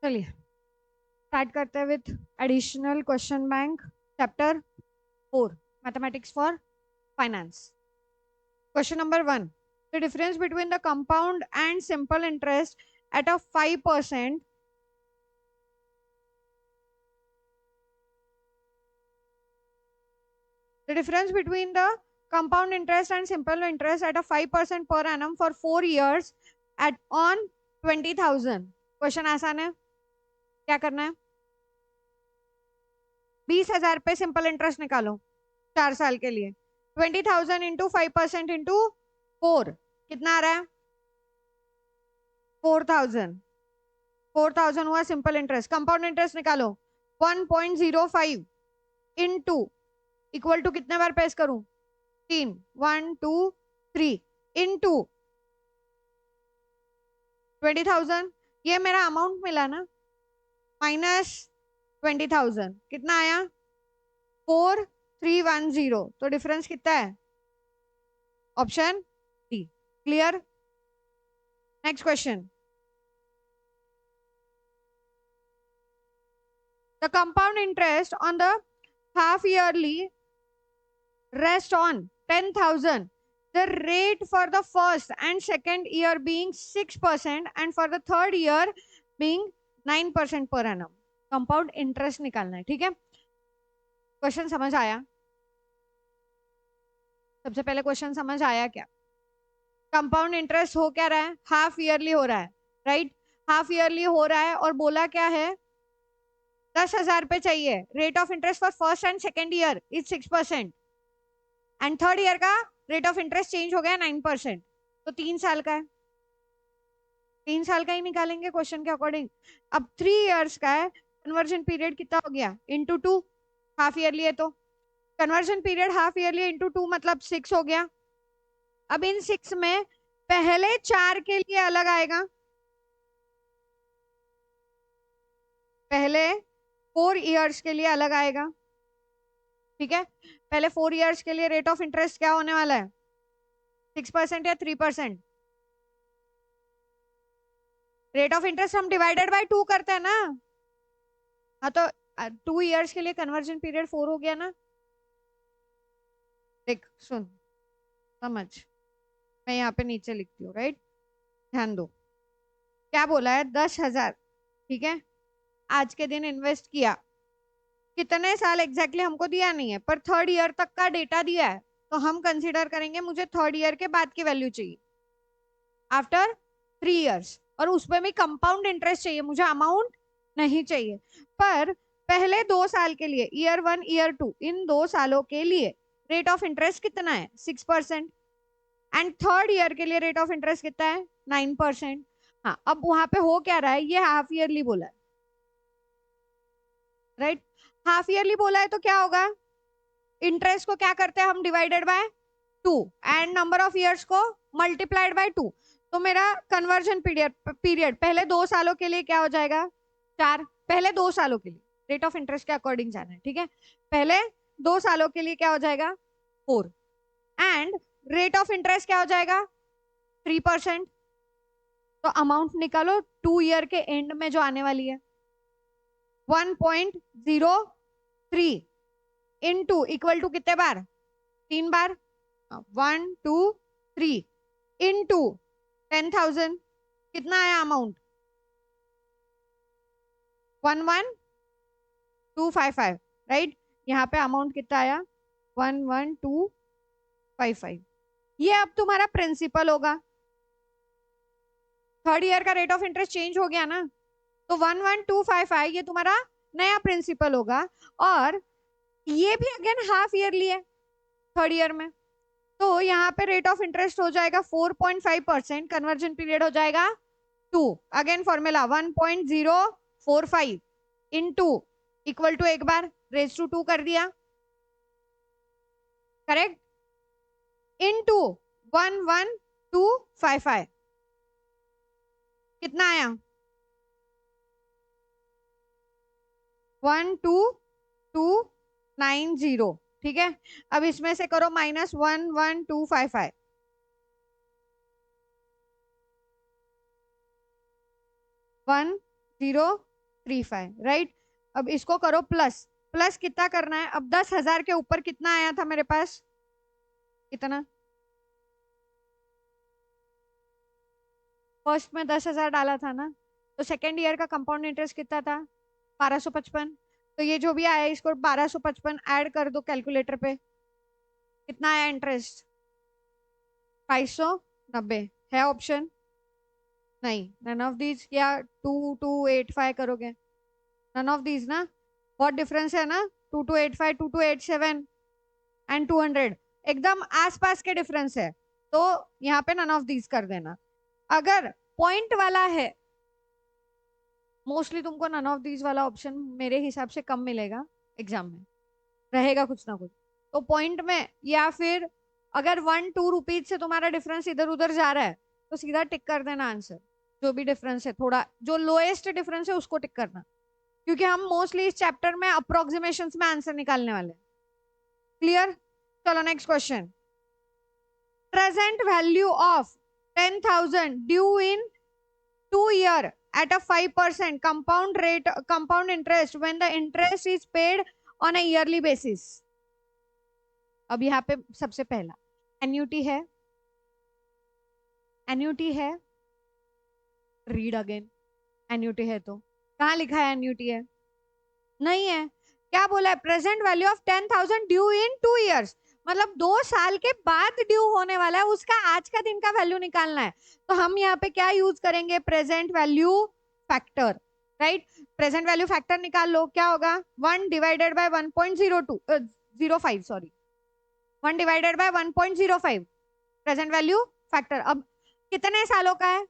चलिए स्टार्ट करते हैं with additional question bank chapter 4 mathematics for finance. Question number 1. The difference between the compound and simple interest at a 5%. The difference between the compound interest and simple interest at a 5% per annum for 4 years at on 20,000. Question आसान है. क्या करना है? 20,000 पे simple interest निकालो 4 साल के लिए. 20,000 इंटू 5% इंटू 4 कितना आ रहा है? 4,000. 4,000 हुआ सिंपल इंटरेस्ट. कंपाउंड इंटरेस्ट निकालो 1.05 इंटू इक्वल टू कितने बार पेश करूं? 3. 1 2 3 इंटू 20,000. ये मेरा अमाउंट मिला ना, माइनस 20,000 कितना आया? 4,310. तो डिफरेंस कितना है? Option D. Clear? Next question. The compound interest on the half yearly rest on 10,000. The rate for the first and second year being 6% and for the third year being 9% per annum. Compound interest निकालना है. ठीक है, question समझ आया? सबसे पहले question समझ आया क्या? कंपाउंड इंटरेस्ट हो क्या रहा है? हाफ ईयरली हो रहा है, राइट? हाफ ईयरली हो रहा है और बोला क्या है? 10,000 पे चाहिए. Rate of interest for first and second year is 6% and third year का रेट ऑफ इंटरेस्ट चेंज हो गया 9%. तो 3 साल का है. 3 साल का ही निकालेंगे क्वेश्चन के अकॉर्डिंग. अब 3 इयर्स का है. कन्वर्जन पीरियड कितना हो गया? इंटू 2. हाफ ईयरली है तो conversion period half yearly into 2 मतलब 6 हो गया. अब इन 6 में पहले 4 के लिए अलग आएगा, पहले 4 इयर्स के लिए अलग आएगा. ठीक है, पहले 4 इयर्स के लिए रेट ऑफ इंटरेस्ट क्या होने वाला है? 6% या 3%? रेट ऑफ इंटरेस्ट हम डिवाइडेड बाय 2 करते हैं ना. हाँ, तो 2 इयर्स के लिए कन्वर्जन पीरियड 4 हो गया ना. देख सुन समझ, मैं यहाँ पे नीचे लिखती हूँ, राइट? ध्यान दो. क्या बोला है? 10,000. ठीक है, आज के दिन इन्वेस्ट किया. कितने साल एग्जैक्टली हमको दिया नहीं है, पर थर्ड ईयर तक का डेटा दिया है. तो हम कंसीडर करेंगे मुझे थर्ड ईयर के बाद की वैल्यू चाहिए आफ्टर 3 इयर्स, और उसमें भी कंपाउंड इंटरेस्ट चाहिए, मुझे अमाउंट नहीं चाहिए. पर पहले 2 साल के लिए, ईयर 1 ईयर 2, इन 2 सालों के लिए रेट ऑफ इंटरेस्ट कितना है? 6%. एंड थर्ड ईयर के लिए रेट ऑफ इंटरेस्ट कितना है? 9%. हाँ, अब वहां पे हो क्या रहा है? ये हाफ ईयरली बोला है, राइट? हाफ ईयरली बोला है तो क्या होगा? इंटरेस्ट को क्या करते हैं हम? Divided by 2 and number of years को मल्टीप्लाइड बाय 2. तो मेरा कन्वर्जन पीरियड पहले 2 सालों के लिए क्या हो जाएगा? 4. पहले 2 सालों के लिए रेट ऑफ इंटरेस्ट के अकॉर्डिंग जाना है. ठीक है, पहले 2 सालों के लिए क्या हो जाएगा? 4. एंड रेट ऑफ इंटरेस्ट क्या हो जाएगा? 3%. तो अमाउंट निकालो 2 ईयर के एंड में जो आने वाली है. 1.03 इंटू इक्वल टू कितने बार? 3 बार. 1 2 3 इंटू 10,000 कितना आया अमाउंट? 11,255, राइट? यहाँ पे अमाउंट कितना आया? 11,255. ये अब तुम्हारा प्रिंसिपल होगा. थर्ड ईयर का रेट ऑफ इंटरेस्ट चेंज हो गया ना, तो 11,255 ये तुम्हारा नया प्रिंसिपल होगा. और ये भी अगेन हाफ ईयरली है थर्ड ईयर में. तो यहाँ पे रेट ऑफ इंटरेस्ट हो जाएगा 4.5%. कन्वर्जन पीरियड हो जाएगा 2. Again formula 1.045 into equal to एक बार रेज टू 2 कर दिया, करेक्ट? इंटू 11,255 कितना आया? 12290. ठीक है, अब इसमें से करो माइनस 11255. 10 35, राइट। अब इसको करो प्लस, प्लस कितना करना है, अब 10,000 के ऊपर कितना आया था मेरे पास, कितना, फर्स्ट में 10,000 डाला था ना, तो सेकेंड ईयर का कंपाउंड इंटरेस्ट कितना था, 1255। तो ये जो भी आया इसको 1255 ऐड कर दो कैलकुलेटर पे, कितना आया इंटरेस्ट, 590 है ऑप्शन, नहीं, नन ऑफ दीज, या 2285 करोगे, नन ऑफ दीज ना, बहुत डिफरेंस है ना, 2285, 2287 एंड 200, एकदम आसपास के डिफरेंस है, तो यहाँ पे नन ऑफ दीज कर देना। अगर पॉइंट वाला है, मोस्टली तुमको नन ऑफ दीज वाला ऑप्शन मेरे हिसाब से कम मिलेगा एग्जाम में, रहेगा कुछ ना कुछ, तो पॉइंट में, या फिर अगर 1-2 रुपीज से तुम्हारा डिफरेंस इधर उधर जा रहा है तो सीधा टिक कर देना आंसर, जो भी डिफरेंस है, थोड़ा जो लोएस्ट डिफरेंस है उसको टिक करना, क्योंकि हम मोस्टली इस चैप्टर में अप्रोक्सीमेशंस में आंसर निकालने वाले हैं। क्लियर, चलो next question. Present value of 10,000 due in 2 year at a 5% compound rate, compound interest when the interest is paid on a yearly basis। अब यहाँ पे सबसे पहला एन्यूटी है, एन्यूटी है, रीड अगेन, एन्यूटी है तो कहाँ लिखा है एन्यूटी है, नहीं है, क्या बोला है, present value of 10,000 due in 2 years, मतलब 2 साल के बाद ड्यू होने वाला है, उसका आज का दिन का वैल्यू निकालना है, तो हम यहाँ पे क्या यूज करेंगे, present value factor, right. Present value factor निकाल लो, क्या होगा, 1 divided bye 1.05, sorry 1 divided bye 1.05 present value factor. अब कितने सालों का है,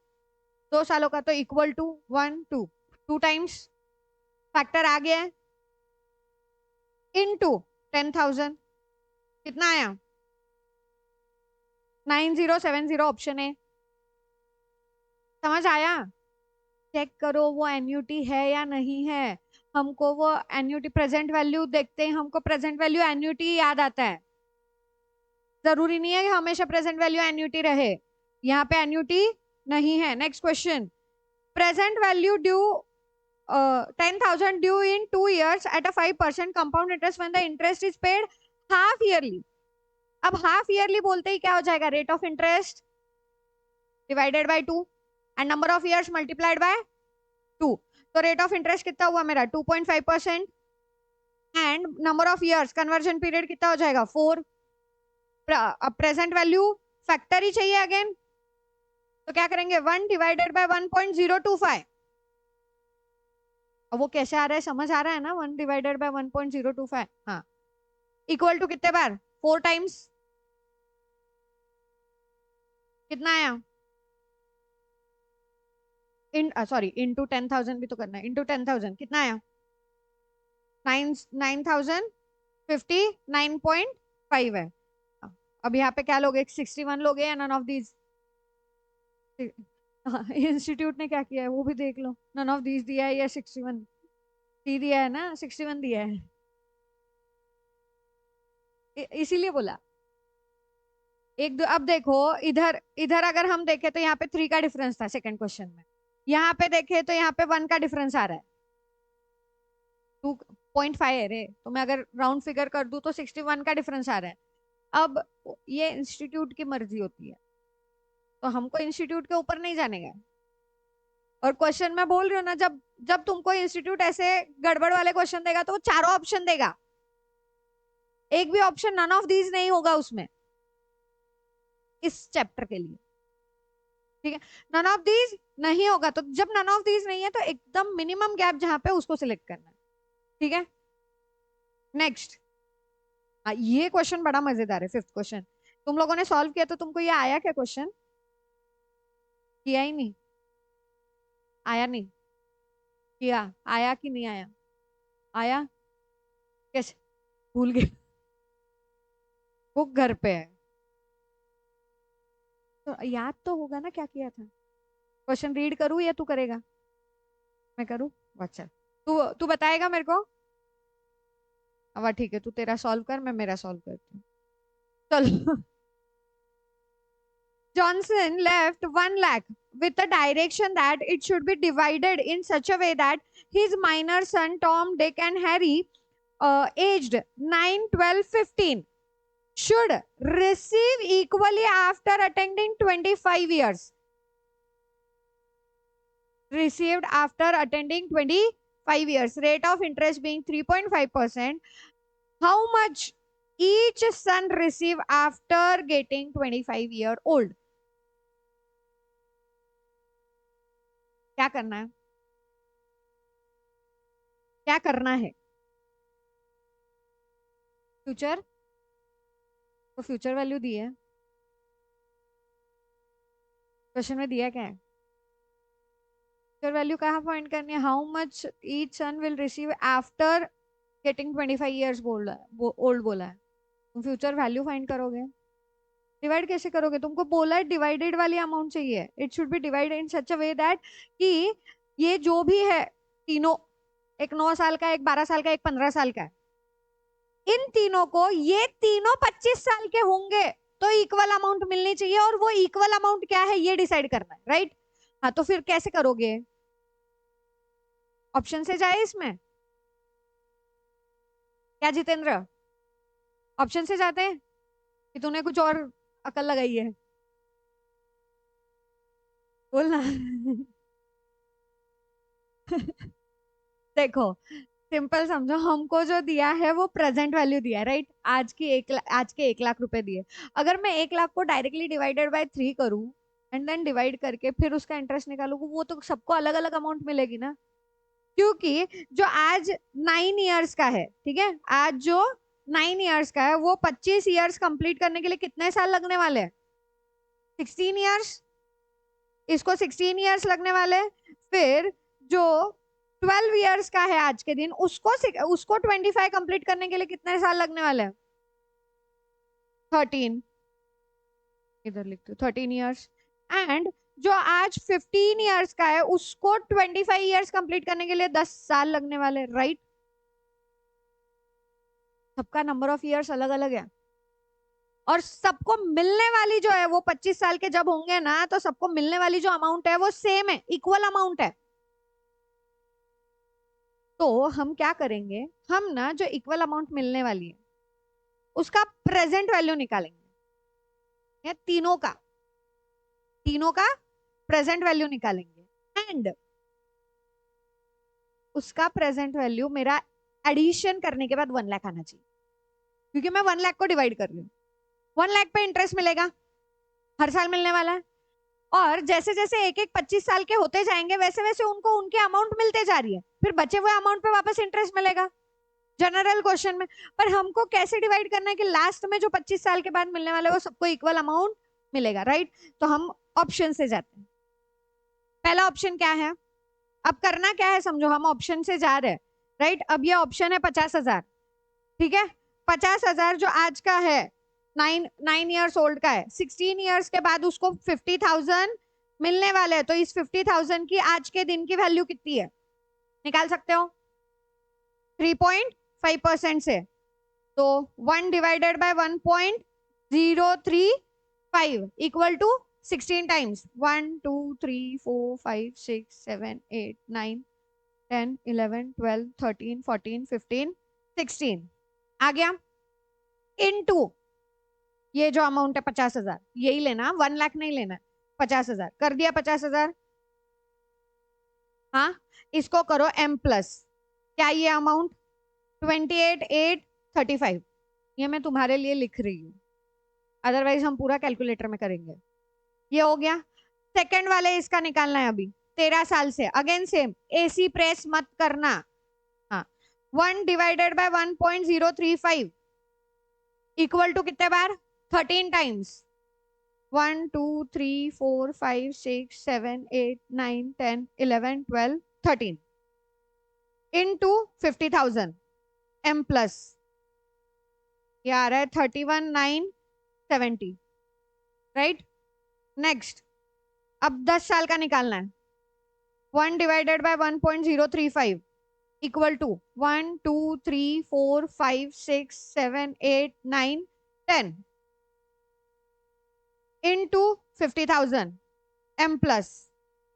2 सालों का, तो इक्वल टू 2 टाइम्स फैक्टर आ गया है, इनटू 10,000, कितना आया, 9070 ऑप्शन है, समझ आया, चेक करो वो एन्यूटी है या नहीं है, हमको वो एन्यूटी, प्रेजेंट वैल्यू देखते हैं, हमको प्रेजेंट वैल्यू एन्यूटी याद आता है, जरूरी नहीं है कि हमेशा प्रेजेंट वैल्यू एन्यूटी रहे, यहाँ पे एन्यूटी नहीं है। Next question, present value due 10,000 due in 2 years at a 5% compound interest when the interest is paid half yearly। अब हाफ ईयरली बोलते ही क्या हो जाएगा, rate of interest divided by 2 and number of years multiplied by 2, तो rate of interest कितना हुआ मेरा 2.5% and number of years, conversion period कितना हो जाएगा 4। अब प्रेजेंट वैल्यू फैक्टर ही चाहिए अगेन, तो क्या करेंगे 1 डिवाइडेड बाय 1.025, अब वो कैसे आ रहा है, समझ आ रहा है ना, 1 डिवाइडेड बाय 1.025, हाँ, इक्वल टू कितने बार 4 टाइम्स, कितना आया, सॉरी इंटू 10,000 भी तो करना है, इंटू 10,000 कितना आया, 9,059.5 है। अब यहाँ पे क्या लोगे, 61 लोगे या नन ऑफ दीज, इंस्टीट्यूट ने क्या किया है वो भी देख लो, नन ऑफ दीज दिया है या 61 दिया है ना, 61 दिया है, इसीलिए बोला एक दो। अब देखो इधर इधर अगर हम देखें तो यहाँ पे 3 का डिफरेंस था सेकंड क्वेश्चन में, यहाँ पे देखे तो यहाँ पे 1 का डिफरेंस आ रहा है, 2.5 है रे, तो मैं अगर राउंड फिगर कर दूं तो 61 का डिफरेंस आ रहा है। अब ये इंस्टीट्यूट की मर्जी होती है, तो हमको इंस्टीट्यूट के ऊपर नहीं जाने का, और क्वेश्चन में बोल रही हूँ ना, जब जब तुमको इंस्टीट्यूट ऐसे गड़बड़ वाले क्वेश्चन देगा तो वो चारों ऑप्शन देगा, एक भी ऑप्शन नन ऑफ दीज नहीं होगा उसमें इस चैप्टर के लिए, ठीक है, नन ऑफ दीज नहीं होगा, तो जब नन ऑफ दीज नहीं है तो एकदम मिनिमम गैप जहां पे उसको सिलेक्ट करना है, ठीक है। नेक्स्ट, ये क्वेश्चन बड़ा मजेदार है, 5th क्वेश्चन, तुम लोगों ने सॉल्व किया तो तुमको ये आया क्या क्वेश्चन, किया ही नहीं, आया नहीं, किया, आया कि नहीं आया, आया, कैसे भूल गए, बुक घर पे है, तो याद तो होगा ना क्या किया था, क्वेश्चन रीड करूं या तू करेगा, मैं करूं, अच्छा तू तू बताएगा मेरे को, अब ठीक है, तू तेरा सॉल्व कर, मैं मेरा सॉल्व करती हूँ, चलो Johnson left 1 lakh with a direction that it should be divided in such a way that his minor son Tom, Dick, and Harry, aged 9, 12, 15, should receive equally after attending 25 years. Received after attending 25 years. Rate of interest being 3.5%. How much each son receive after getting 25-year-old? क्या करना है? क्या करना है? Future तो future value दी है, question में दिया क्या है? फ्यूचर वैल्यू कहाँ फाइंड करनी है? How much each son will receive after getting 25 years old बोला है। तुम फ्यूचर वैल्यू फाइंड करोगे, डिवाइड कैसे करोगे? तुमको बोला है डिवाइडेड वाली अमाउंट चाहिए। It should be divided in such a way that कि ये जो भी है तीनों, एक 9 साल का, एक 12 साल का, एक 15 साल का है, इन तीनों को, ये तीनों 25 साल के होंगे तो इक्वल अमाउंट मिलनी चाहिए, और वो इक्वल अमाउंट क्या है ये डिसाइड करना है, राइट? हाँ, तो फिर कैसे करोगे? ऑप्शन से जाए इसमें क्या जितेंद्र? ऑप्शन से जाते हैं कि तूने कुछ और अकल लगाई है? बोलना। देखो, सिंपल समझो, हमको जो दिया है वो प्रेजेंट वैल्यू दिया है, राइट? आज के 1 लाख रुपए दिए। अगर मैं 1 लाख को डायरेक्टली डिवाइडेड बाय 3 करूं एंड देन डिवाइड करके फिर उसका इंटरेस्ट निकालू, वो तो सबको अलग अलग अमाउंट मिलेगी ना। क्योंकि जो आज 9 इयर्स का है, ठीक है, आज जो 9 इयर्स का है वो 25 इयर्स कंप्लीट करने के लिए कितने साल लगने वाले हैं? 16 इयर्स। इसको 16 इयर्स लगने वाले। फिर जो 12 इयर्स का है आज के दिन, उसको 25 कंप्लीट करने के लिए कितने साल लगने वाले हैं? 13, इधर लिखते 13 इयर्स। एंड जो आज 15 इयर्स का है उसको 25 इयर्स कंप्लीट करने के लिए 10 साल लगने वाले, राइट? सबका नंबर ऑफ इयर्स अलग अलग है, और सबको मिलने वाली जो है वो 25 साल के जब होंगे ना, तो सबको मिलने वाली जो अमाउंट है वो सेम है, इक्वल अमाउंट है। तो हम क्या करेंगे, हम ना जो इक्वल अमाउंट मिलने वाली है उसका प्रेजेंट वैल्यू निकालेंगे, या तीनों का प्रेजेंट वैल्यू निकालेंगे। एंड उसका प्रेजेंट वैल्यू मेरा एडिशन करने के बाद 1 लाख आना चाहिए, क्योंकि मैं 1 लाख को डिवाइड कर रही हूँ। 1 लाख पे इंटरेस्ट मिलेगा, हर साल मिलने वाला है, और जैसे जैसे एक एक 25 साल के होते जाएंगे वैसे वैसे उनको उनके अमाउंट मिलते जा रही है, फिर बचे हुए अमाउंट पे वापस इंटरेस्ट मिलेगा जनरल क्वेश्चन में। पर हमको कैसे डिवाइड करना है कि लास्ट में जो 25 साल के बाद मिलने वाले वो सबको इक्वल अमाउंट मिलेगा, राइट? तो हम ऑप्शन से जाते हैं। पहला ऑप्शन क्या है? अब करना क्या है समझो, हम ऑप्शन से जा रहे हैं, राइट? अब ये ऑप्शन है 50,000, ठीक है? 50,000 जो आज का है, 9 इयर्स ओल्ड का है, 16 इयर्स के बाद उसको 50,000 मिलने वाले हैं, तो इस 50,000 की आज के दिन की वैल्यू कितनी है निकाल सकते हो? 3.5% से। तो 1 divided by 1.035 equal to 16 times 1 2 3 4 5 6 7 8 9 10 11 12 13 14 15 16 आ गया। इनटू ये जो अमाउंट है 50,000, यही लेना, 1 लाख नहीं लेना, 50,000 कर दिया। 50,000, हाँ, इसको करो m प्लस क्या ये अमाउंट 28,835, ये मैं तुम्हारे लिए लिख रही हूँ, अदरवाइज हम पूरा कैलकुलेटर में करेंगे। ये हो गया। सेकंड वाले इसका निकालना है अभी 13 साल से, अगेन सेम, एसी प्रेस मत करना। हाँ, 1 डिवाइडेड बाय 1.035 इक्वल टू कितने बार? 13 टाइम्स 1 2 3 4 5 6 7 8 9 10 11 12 13 इनटू 50,000 m प्लस, ये आ रहा है 31,970, राइट? नेक्स्ट, अब 10 साल का निकालना है। 1 divided by 1.035 equal to 1 2 3 4 5 6 7 8 9 10 into 50,000 m plus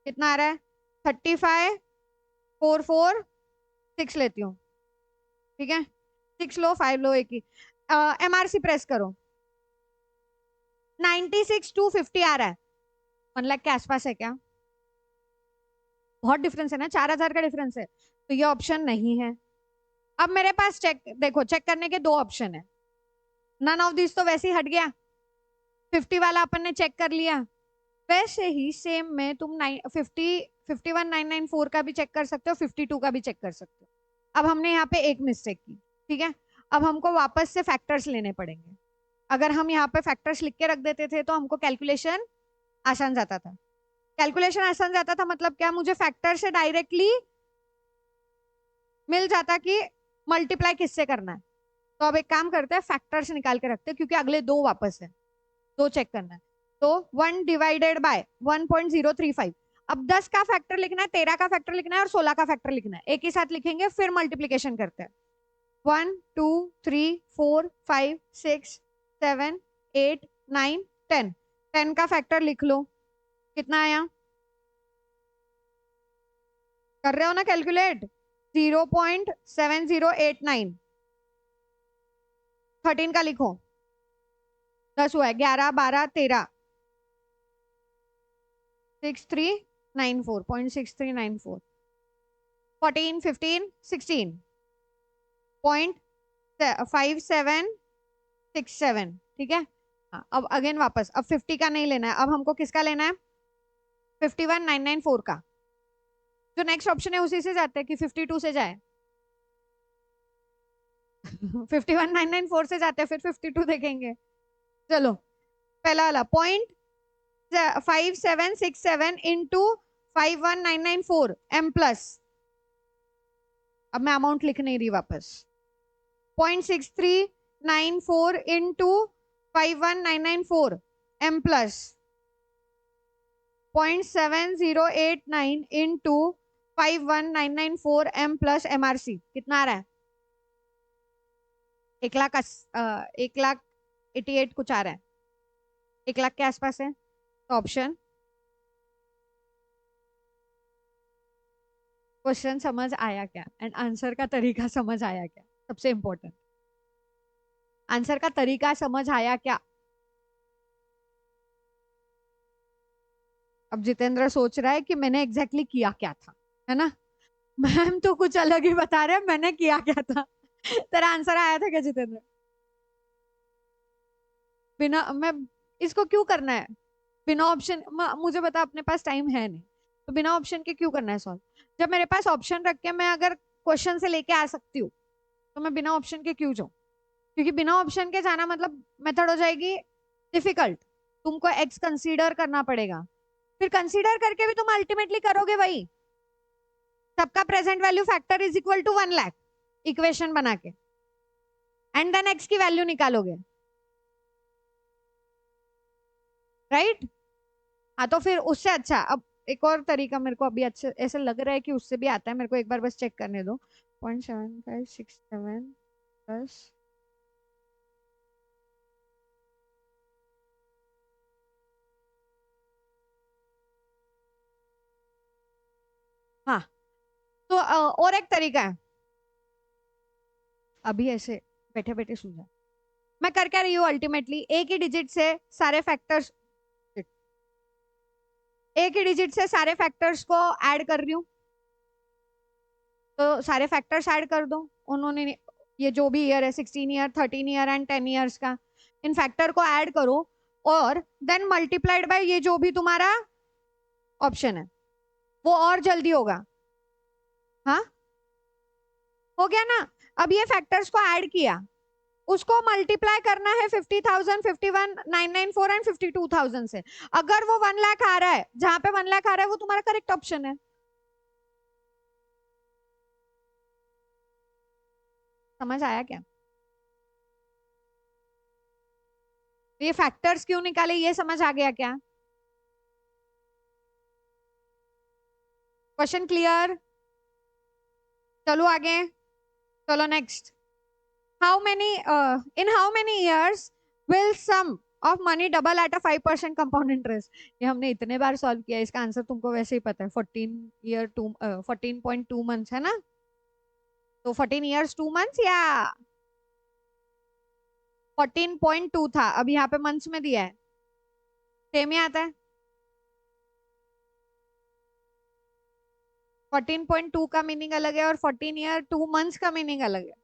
कितना आ रहा है 35 4 4 6 लेती हूँ, ठीक है 6 लो 5 लो एक ही। MRC प्रेस करो 96,250 आ रहा है। 1 लाख के आसपास है क्या? बहुत डिफरेंस है ना, 4,000 का डिफरेंस है, तो ये ऑप्शन नहीं है। अब मेरे पास चेक देखो, चेक करने के दो ऑप्शन है, नन ऑफ दिस तो वैसे ही हट गया, 50 वाला अपन ने चेक कर लिया, वैसे ही सेम में तुम 51,994 का भी चेक कर सकते हो, 52 का भी चेक कर सकते हो। अब हमने यहाँ पे एक मिस्टेक की, ठीक है, अब हमको वापस से फैक्टर्स लेने पड़ेंगे। अगर हम यहाँ पे फैक्टर्स लिख के रख देते थे तो हमको कैलकुलेशन आसान जाता था। कैलकुलेशन आसान जाता था मतलब क्या, मुझे फैक्टर से डायरेक्टली मिल जाता कि मल्टीप्लाई किससे करना है। तो अब एक काम करते हैं, फैक्टर से निकाल के रखते हैं, क्योंकि अगले दो वापस है, दो चेक करना है। तो 1 डिवाइडेड बाय 1.035। अब 10 का फैक्टर लिखना है, 13 का फैक्टर लिखना है और 16 का फैक्टर लिखना है, एक ही साथ लिखेंगे, फिर मल्टीप्लीकेशन करते हैं। 1 2 3 4 5 6 7 8 9 10। 10 का फैक्टर लिख लो, कितना आया? कर रहे हो ना कैलकुलेट? 0.7089। 13 का लिखो, 10 हुआ है, 11 12 13 6394.6394। 14 15 16 0.5767, ठीक है। हाँ, अब अगेन वापस, अब 50 का नहीं लेना है, अब हमको किसका लेना है? 51,994 का। जो नेक्स्ट ऑप्शन है उसी से जाते हैं कि 52 से जाए? 51,994 से जाते हैं, फिर 52 देखेंगे। चलो, पहला वाला 0.5767 इंटू 51,994 m प्लस। अब मैं अमाउंट लिख नहीं रही वापस। 0.6394 into 51,994 m plus 0.7089 into 51,994 m plus MRC कितना आ रहा है? 1,88,000 कुछ आ रहा है, 1 लाख के आसपास है। तो ऑप्शन, क्वेश्चन समझ आया क्या एंड आंसर का तरीका समझ आया क्या, सबसे इंपॉर्टेंट, आंसर का तरीका समझ आया क्या? अब जितेंद्र सोच रहा है कि मैंने एग्जैक्टली किया क्या था, है ना? मैम तो कुछ अलग ही बता रहे हैं, मैंने किया क्या था। तेरा आंसर आया था क्या जितेंद्र? बिना मैं इसको क्यों करना है? बिना ऑप्शन, मुझे बता, अपने पास टाइम है नहीं, तो बिना ऑप्शन के क्यों करना है सॉल्व? जब मेरे पास ऑप्शन रख के मैं अगर क्वेश्चन से लेके आ सकती हूँ, तो मैं बिना ऑप्शन के क्यों जाऊं? क्योंकि बिना ऑप्शन के जाना मतलब मेथड हो जाएगी डिफिकल्ट, तुमको एक्स कंसीडर करना पड़ेगा, फिर कंसीडर करके भी तुम अल्टीमेटली करोगे वही, सबका present value factor is equal to 1 lakh, equation बना के एंड देन एक्स की वैल्यू निकालोगे, राइट? हाँ, तो फिर उससे अच्छा अब एक और तरीका मेरे को अभी अच्छे ऐसे लग रहा है कि उससे भी आता है, मेरे को एक बार बस चेक करने दो। 0.7567 प्लस, हाँ, तो और एक तरीका है, अभी ऐसे बैठे बैठे सुन, मैं कर क्या रही हूँ अल्टीमेटली, एक ही डिजिट से सारे फैक्टर्स, एक ही डिजिट से सारे फैक्टर्स को ऐड कर रही हूँ, तो सारे फैक्टर्स ऐड कर दो उन्होंने, ये जो भी ईयर है 16 ईयर 13 ईयर एंड 10 ईयर्स का, इन फैक्टर को ऐड करो और देन मल्टीप्लाइड बाय ये जो भी तुम्हारा ऑप्शन है, वो और जल्दी होगा। हाँ, हो गया ना? अब ये फैक्टर्स को ऐड किया, उसको मल्टीप्लाई करना है 50,000 51,994 एंड 52,000 से। अगर वो 1 लाख आ रहा है, जहां पे 1 लाख आ रहा है वो तुम्हारा करेक्ट ऑप्शन है। समझ आया क्या? ये फैक्टर्स क्यों निकाले, ये समझ आ गया क्या? Question clear? चलो आगे, चलो next. How many in how many years will sum of money double at a 5% compound interest. ये हमने इतने बार सॉल्व किया, इसका आंसर तुमको वैसे ही पता है। 14.2 मंथ्स है ना, तो 14 years 2 months या 14.2 था, अभी यहाँ पे मंथ्स में दिया है, सेम ही आता है। 14.2 का मीनिंग अलग है और 14 year 2 months का मीनिंग अलग है।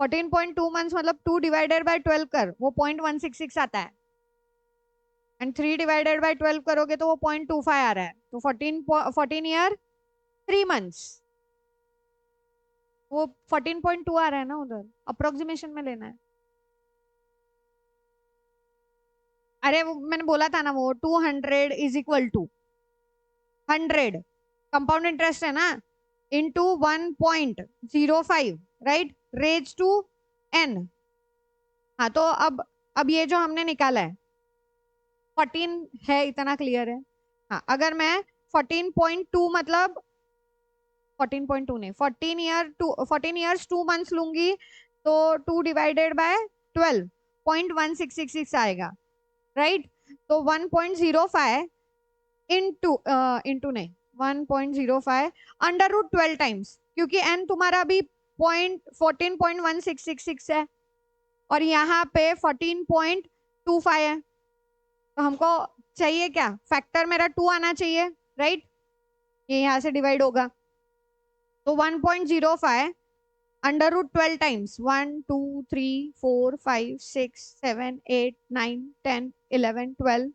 14.2 मंथ्स मतलब 2 डिवाइडेड बाय 12 कर, वो 0.166 आता है, एंड 3 डिवाइडेड बाय 12 करोगे तो वो 0.25 आ रहा है, तो 14 year 3 months, वो 14.2 आ रहा है ना, उधर अप्रोक्सीमेशन में लेना है। अरे वो मैंने बोला था ना, वो 200 = 100 कंपाउंड इंटरेस्ट है ना, into 1.05, right, raise to n। हाँ तो अब ये जो हमने निकाला है 14 है, इतना क्लियर है। हाँ अगर मैं 14.2 मतलब 14.2 नहीं, 14 years 2 months लूंगी तो 2 डिवाइडेड बाय 12 0.1666 आएगा, राइट। तो 1.05 इंटू नहीं, 1.05 √12 टाइम्स, क्योंकि n तुम्हारा अभी 14.1666 है और यहाँ पे 14.25 है, तो हमको चाहिए क्या, फैक्टर मेरा 2 आना चाहिए, राइट। ये यहाँ से डिवाइड होगा, तो 1.05 √12 टाइम्स 1 2 3 4 5 6 7 8 9 10 11 12,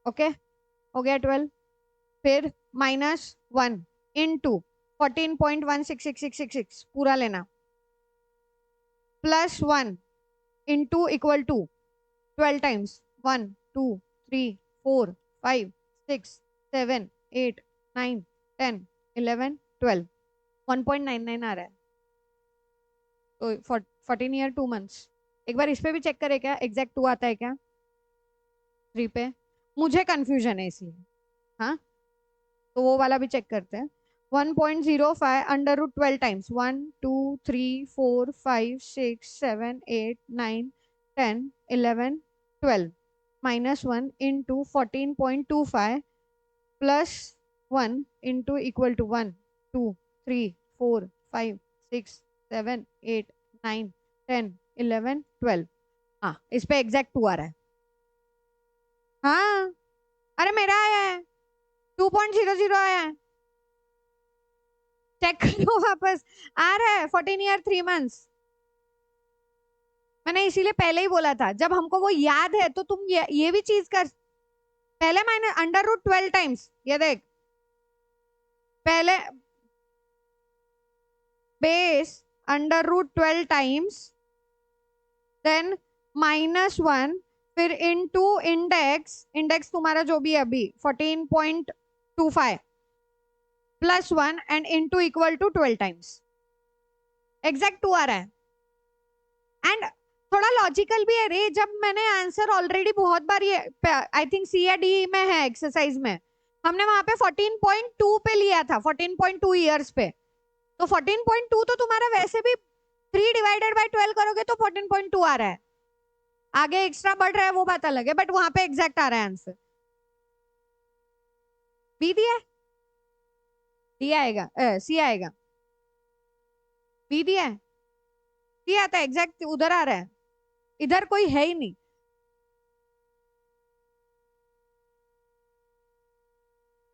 ओके, हो गया 12। फिर -1 इंटू 14.16666 पूरा लेना, +1 इंटू इक्वल टू 12 टाइम्स 1 2 3 4 5 6 7 8 9 10 11 12, 1.99 आ रहा है, तो 14 year 2 months। एक बार इस पे भी चेक करे क्या, एग्जैक्ट 2 आता है क्या 3 पे, मुझे कंफ्यूजन है इसलिए। हाँ तो वो वाला भी चेक करते हैं। 1.05 √12 times 1 2 3 4 5 6 7 8 9 10 11 12 -1 into 14.25 +1 into equal to 1 2 3 4 5 6 7 8 9 10 11 12। हाँ इस पे एग्जैक्ट 2 आ रहा है। हाँ अरे मेरा आया है 2.00 आया है, चेक करो वापस, आ रहा है 14 year 3 months। मैंने इसीलिए पहले ही बोला था, जब हमको वो याद है तो तुम ये भी चीज कर, पहले मैंने √12 टाइम्स, ये देख पहले बेस √12 टाइम्स, देन -1, फिर इनटू इंडेक्स, इंडेक्स तुम्हारा जो भी है अभी 14.25 +1 and into equal to 12 times, exact 2 आ रहा है। एंड थोड़ा लॉजिकल भी है रे, जब मैंने आंसर ऑलरेडी बहुत बार, ये आई थिंक सी या डी में है एक्सरसाइज में, हमने वहां पे 14.2 पे लिया था, 14.2 ईयर्स पे, तो 14.2 तो तुम्हारा वैसे भी 3 डिवाइडेड बाय 12 करोगे तो 14.2 आ रहा है, आगे एक्स्ट्रा बढ़ रहा है वो बात अलग है, बट वहां पे एग्जैक्ट आ रहा है आंसर। बी दिया, डी आएगा, सी आएगा, बी दिया है, सी आता है, एग्जैक्ट उधर आ रहा है, इधर कोई है ही नहीं।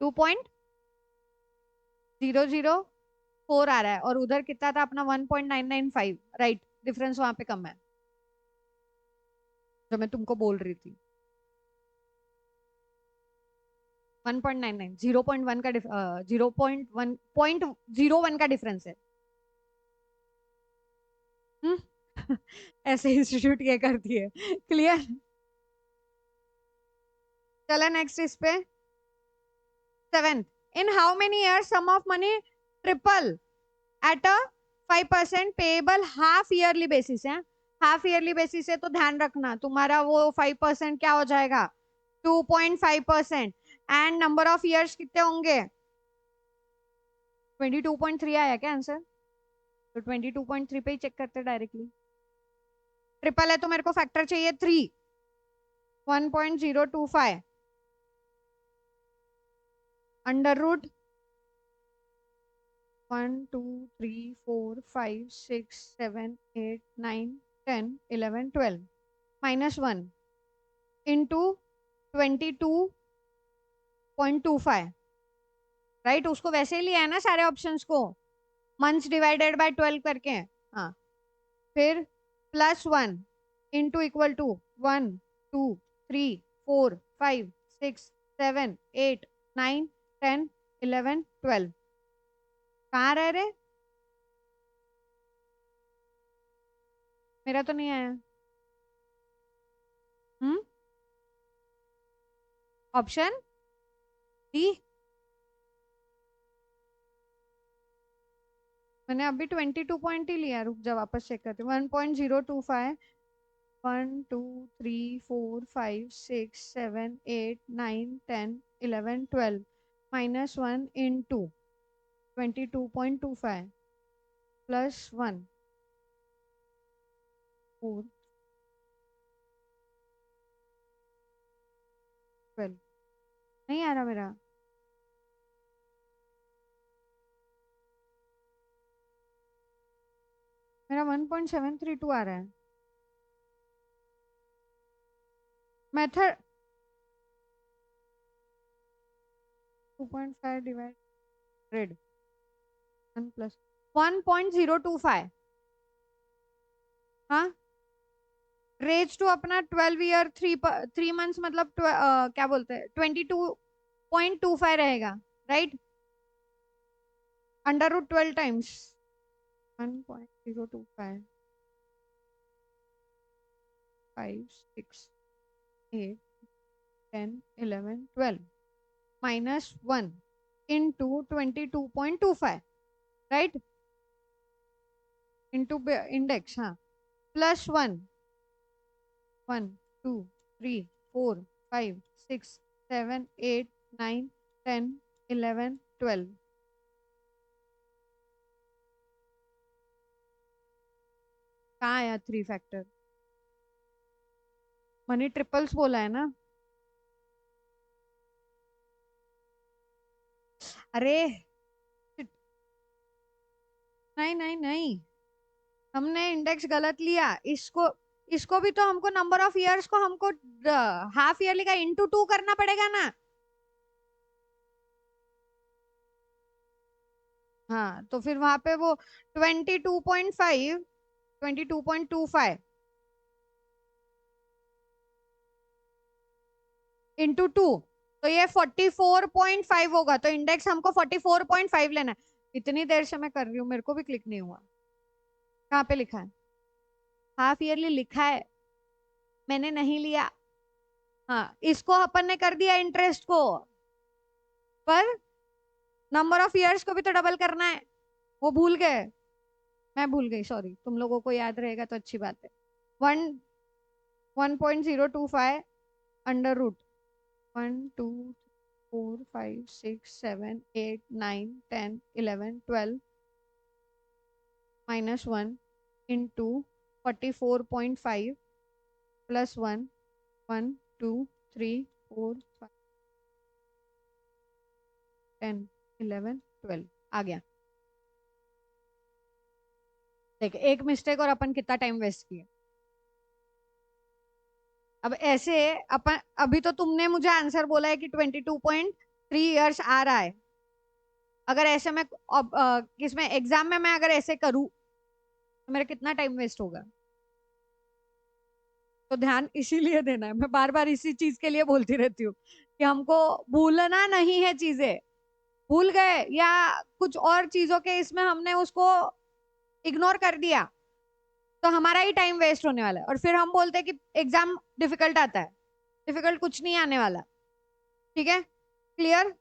2.004 आ रहा है और उधर कितना था अपना 1.995, राइट, डिफरेंस वहां पे कम है, जो मैं तुमको बोल रही थी। 1.99, 0.1 का 0.1 का डिफरेंस है। ऐसे इंस्टीट्यूट ये करती है, क्लियर। चला नेक्स्ट इस पे, 7th, in how many years sum of money triple at a 5% payable half yearly basis है, हाफ ईयरली बेसिस है तो ध्यान रखना तुम्हारा वो 5% क्या हो जाएगा 2.5%, एंड नंबर ऑफ ईयर्स कितने होंगे 22.3 आया क्या आंसर, तो 22.3 पे ही चेक करते डायरेक्टली। ट्रिपल है तो मेरे को फैक्टर चाहिए 3, 1.025 under root 1 2 3 4 5 6 7 8 9 10 11 12 minus 1 into 22.25 right. उसको वैसे ही लिया है ना सारे ऑप्शंस को, मंथ्स डिवाइडेड बाय 12 करके। हाँ, फिर +1 इंटू इक्वल टू 1 2 3 4 5 6 7 8 9 10 11 12। कहाँ रह रहे? मेरा तो नहीं आया। Option D. मैंने अभी 22 पॉइंट ही लिया, रुक जा वापस चेक करते। 1.025 1 2 3 4 5 6 7 8 9 10 11 12 -1 इंटू 22.25 +1 4 12। नहीं आ रहा मेरा। मेरा 1.732 आ रहा है। Method 2.5 divided 1 + 1.025। हाँ, रेज टू अपना 12 ईयर 3 मंथ्स मतलब क्या बोलते हैं 22.25 रहेगा, right. Under root 12 times 1.025 5 6 8 10 11 12 -1 into 22.25, right, into index. हाँ, +1 1 2 3 4 5 6 7 8 9 10 11 12। कहाँ आया 3 फैक्टर? मनी ट्रिपल्स बोला है ना। अरे नहीं नहीं नहीं, हमने इंडेक्स गलत लिया। इसको इसको भी तो हमको नंबर ऑफ इयर्स को हमको हाफ ईयरली का इंटू 2 करना पड़ेगा ना। हाँ, तो फिर वहां पे वो 22.5 22.25 इंटू 2, तो ये 44.5 होगा। तो इंडेक्स हमको 44.5 लेना है। इतनी देर से मैं कर रही हूँ, मेरे को भी क्लिक नहीं हुआ। कहाँ पे लिखा है? हाफ ईयरली लिखा है, मैंने नहीं लिया। हाँ, इसको अपन ने कर दिया इंटरेस्ट को, पर नंबर ऑफ इयर्स को भी तो डबल करना है। वो भूल गए, मैं भूल गई, सॉरी। तुम लोगों को याद रहेगा तो अच्छी बात है। 1.025 अंडर रूट 1 2 4 5 6 7 8 9 10 11 12 -1 इंटू 44.5 +1 1 2 3 4 5 10 11 12 आ गया। देख, एक मिस्टेक और अपन कितना टाइम वेस्ट किया। अब ऐसे अपन, अभी तो तुमने मुझे आंसर बोला है कि 22.3 ईयर्स आ रहा है। अगर ऐसे में किसमें एग्जाम में मैं अगर ऐसे करूं तो मेरा कितना टाइम वेस्ट होगा। तो ध्यान इसीलिए देना है, मैं बार बार इसी चीज के लिए बोलती रहती हूँ कि हमको भूलना नहीं है चीजें। भूल गए या कुछ और चीजों के इसमें हमने उसको इग्नोर कर दिया तो हमारा ही टाइम वेस्ट होने वाला है। और फिर हम बोलते हैं कि एग्जाम डिफिकल्ट आता है। डिफिकल्ट कुछ नहीं आने वाला। ठीक है, क्लियर?